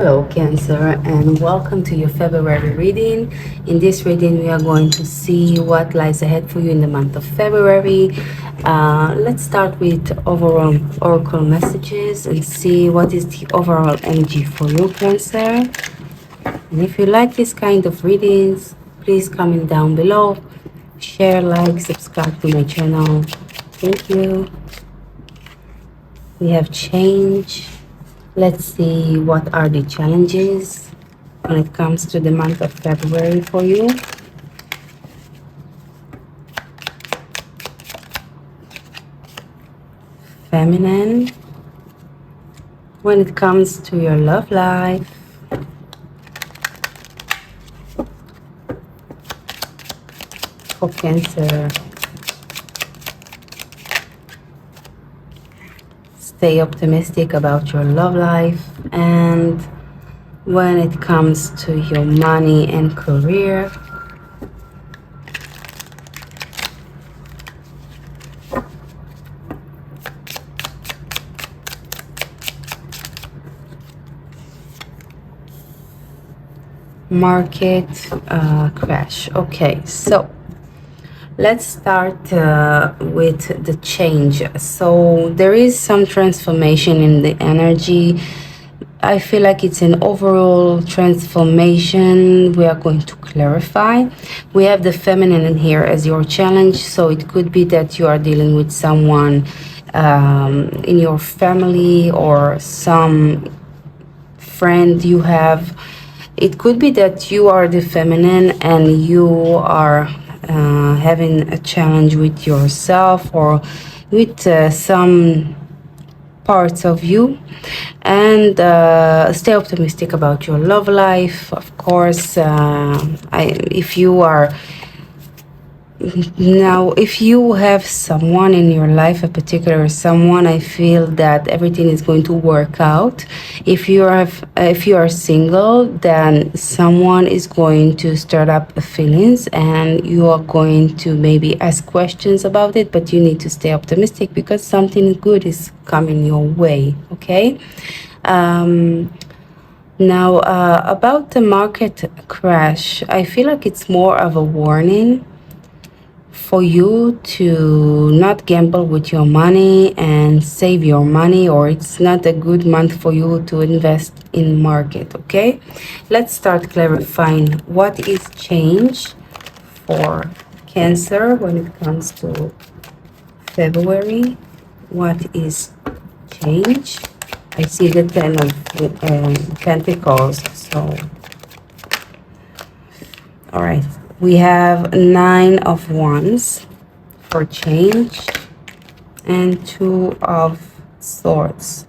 Hello, Cancer, and welcome to your February reading. In this reading, we are going to see what lies ahead for you in the month of February. Let's start with overall oracle messages and see what is the overall energy for you, Cancer. And if you like this kind of readings, please comment down below, share, like, subscribe to my channel. Thank you. We have change. Let's see what are the challenges when it comes to the month of February for you. Feminine. When it comes to your love life. For Cancer. Stay optimistic about your love life. And when it comes to your money and career. Market crash. Okay, so let's start with the change. So there is some transformation in the energy. I feel like it's an overall transformation. We are going to clarify. We have the feminine in here as your challenge. So it could be that you are dealing with someone in your family or some friend you have. It could be that you are the feminine and you are having a challenge with yourself or with some parts of you. And stay optimistic about your love life. Of course, if you are now, if you have someone in your life, a particular someone, I feel that everything is going to work out. If you are single, then someone is going to start up feelings and you are going to maybe ask questions about it, but you need to stay optimistic because something good is coming your way, okay? Now, about the market crash, I feel like it's more of a warning for you to not gamble with your money and save your money, or it's not a good month for you to invest in market, okay? Let's start clarifying what is change for Cancer when it comes to February. What is change? I see the Ten of Pentacles, so all right. We have 9 of Wands for change and 2 of Swords.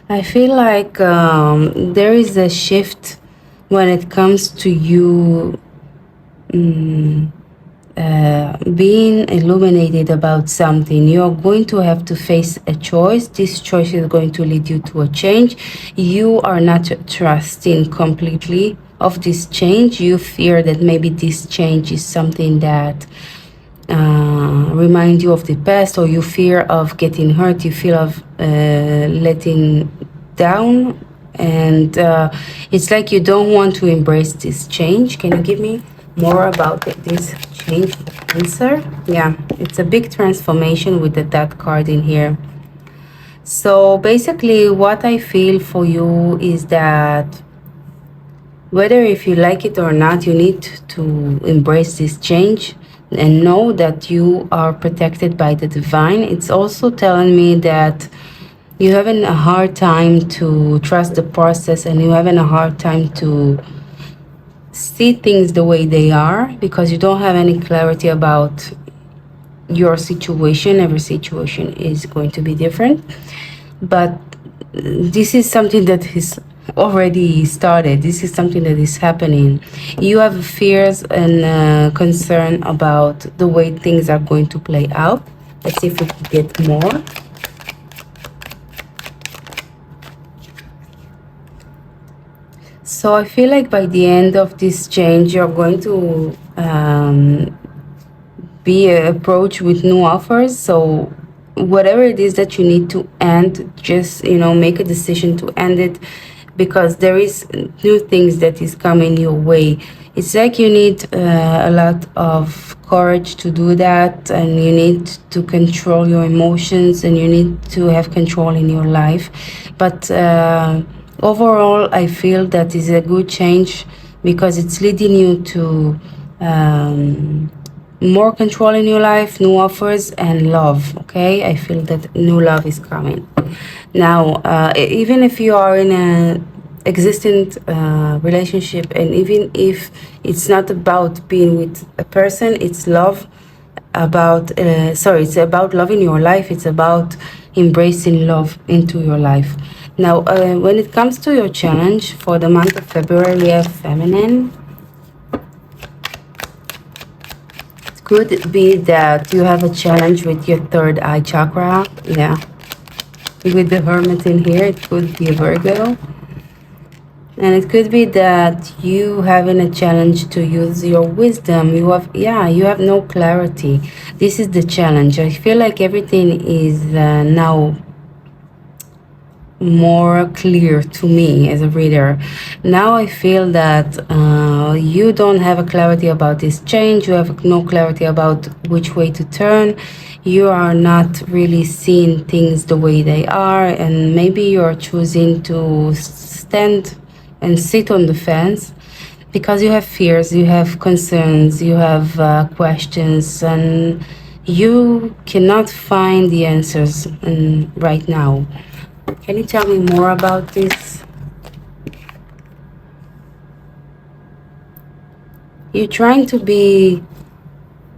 I feel like there is a shift when it comes to you being illuminated about something. You're going to have to face a choice. This choice is going to lead you to a change. You are not trusting completely of this change. You fear that maybe this change is something that remind you of the past, or you fear of getting hurt, you fear of letting down, and it's like you don't want to embrace this change. Can you give me more about this change for Cancer? Yeah, it's a big transformation with the Death card in here. So basically what I feel for you is that whether if you like it or not, you need to embrace this change and know that you are protected by the divine. It's also telling me that you're having a hard time to trust the process, and you're having a hard time to see things the way they are because you don't have any clarity about your situation. Every situation is going to be different, but this is something that is already started. This is something that is happening. You have fears and concern about the way things are going to play out. Let's see if we can get more. So I feel like by the end of this change, you're going to be approached with new offers. So whatever it is that you need to end, just, make a decision to end it, because there is new things that is coming your way. It's like you need a lot of courage to do that, and you need to control your emotions, and you need to have control in your life. But overall, I feel that is a good change, because it's leading you to more control in your life, new offers, and love. Okay, I feel that new love is coming now. Even if you are in a existing relationship, and even if it's not about being with a person, it's love about it's about love in your life. It's about embracing love into your life. Now, when it comes to your challenge for the month of February, we have feminine. Could it be that you have a challenge with your third eye chakra? Yeah. With the Hermit in here, it could be a Virgo. And it could be that you having a challenge to use your wisdom. You have no clarity. This is the challenge. I feel like everything is now more clear to me as a reader. Now I feel that you don't have a clarity about this change. You have no clarity about which way to turn. You are not really seeing things the way they are, and maybe you're choosing to stand and sit on the fence because you have fears, you have concerns, you have questions, and you cannot find the answers right now. Can you tell me more about this? You're trying to be,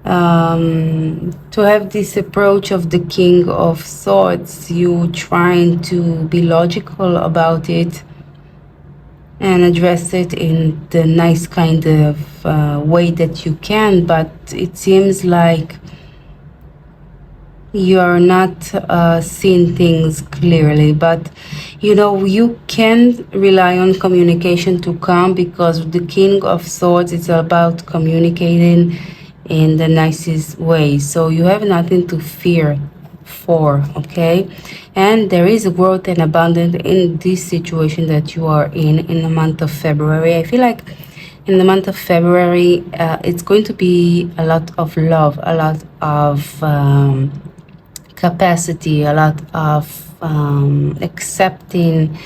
to have this approach of the King of Swords. You trying to be logical about it and address it in the nice kind of way that you can, but it seems like you're not seeing things clearly. But you can rely on communication to come, because the King of Swords is about communicating in the nicest way, so you have nothing to fear for. Okay, and there is growth and abundance in this situation that you are in the month of February. I feel like in the month of February, it's going to be a lot of love, a lot of capacity, a lot of accepting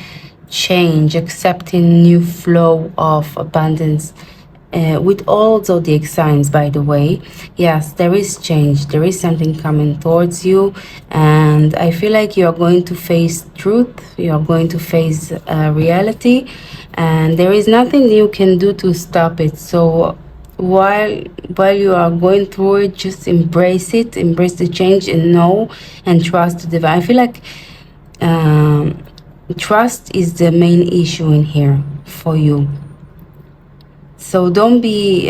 change, accepting new flow of abundance, with all zodiac signs, by the way. Yes, there is change, there is something coming towards you, and I feel like you're going to face truth, you're going to face reality, and there is nothing you can do to stop it. So while you are going through it, just embrace it, embrace the change, and know and trust the divine. I feel like trust is the main issue in here for you. So don't be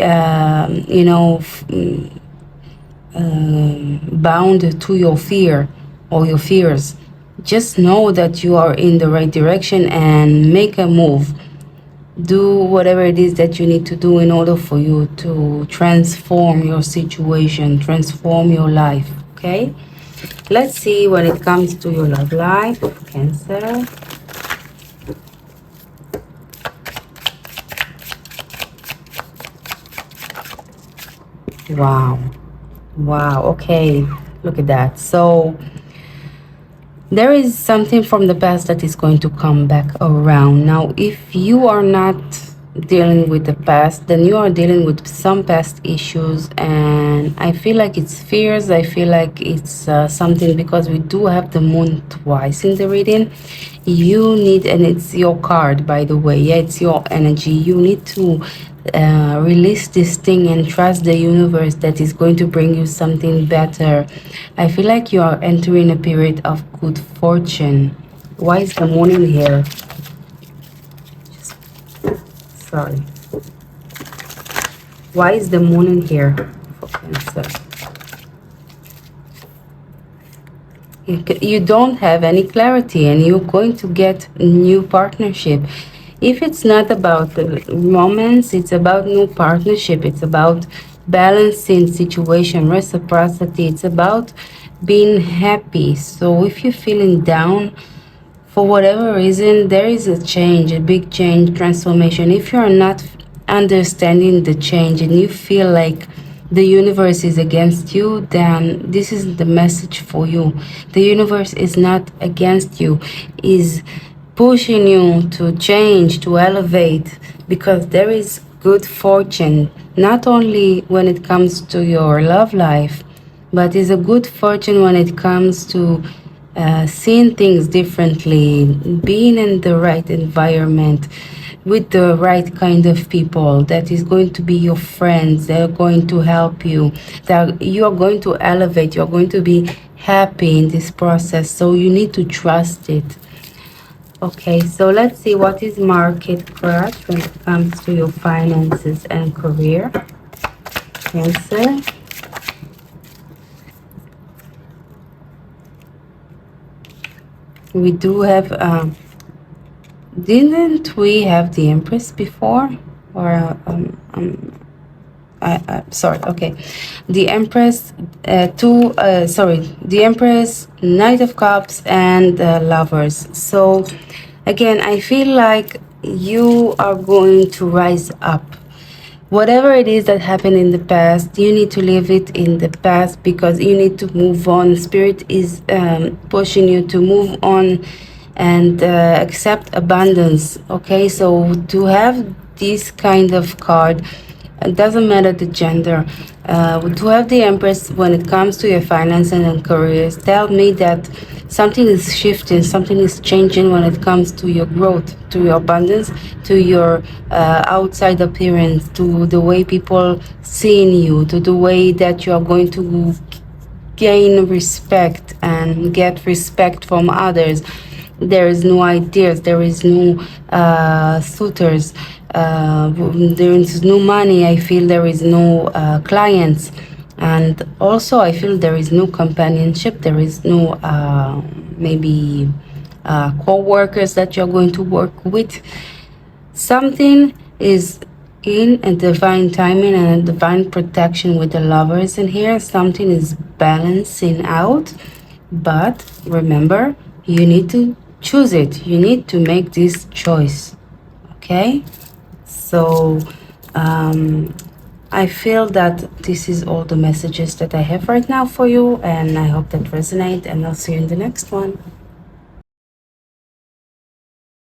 bound to your fear or your fears. Just know that you are in the right direction and make a move. Do whatever it is that you need to do in order for you to transform your situation, transform your life. Okay, let's see when it comes to your love life, Cancer. Wow, okay, look at that. So there is something from the past that is going to come back around. Now, if you are not dealing with the past, then you are dealing with some past issues, and I feel like it's fears. I feel like it's something, because we do have the moon twice in the reading. You need, and it's your card, by the way. Yeah, it's your energy. You need to release this thing and trust the universe that is going to bring you something better. I feel like you are entering a period of good fortune. Why is the moon in here? Sorry. Why is the moon in here for Cancer? You don't have any clarity, and you're going to get new partnership. If it's not about the romance, it's about new partnership. It's about balancing situation, reciprocity. It's about being happy. So if you're feeling down for whatever reason, there is a change, a big change, transformation. If you're not understanding the change and you feel like the universe is against you, then this is the message for you. The universe is not against you, is pushing you to change, to elevate, because there is good fortune, not only when it comes to your love life, but is a good fortune when it comes to seeing things differently, being in the right environment with the right kind of people that is going to be your friends, they're going to help you, that you are going to elevate, you're going to be happy in this process. So you need to trust it. Okay, so let's see what is market crash when it comes to your finances and career. Cancer. We do have, didn't we have the Empress before? Or, sorry, okay. The Empress, the Empress, Knight of Cups, and Lovers. So, again, I feel like you are going to rise up. Whatever it is that happened in the past, you need to leave it in the past because you need to move on. Spirit is pushing you to move on and accept abundance. Okay, so to have this kind of card, it doesn't matter the gender. To have the Empress when it comes to your finances and careers, tell me that something is shifting, something is changing when it comes to your growth, to your abundance, to your outside appearance, to the way people seeing you, to the way that you are going to gain respect and get respect from others. There is no ideas, there is no suitors, there is no money. I feel there is no clients, and also I feel there is no companionship, there is no maybe co-workers that you're going to work with. Something is in a divine timing and a divine protection with the Lovers in here. Something is balancing out, but remember, you need to choose it. You need to make this choice. Okay, so I feel that this is all the messages that I have right now for you, and I hope that resonate, and I'll see you in the next one.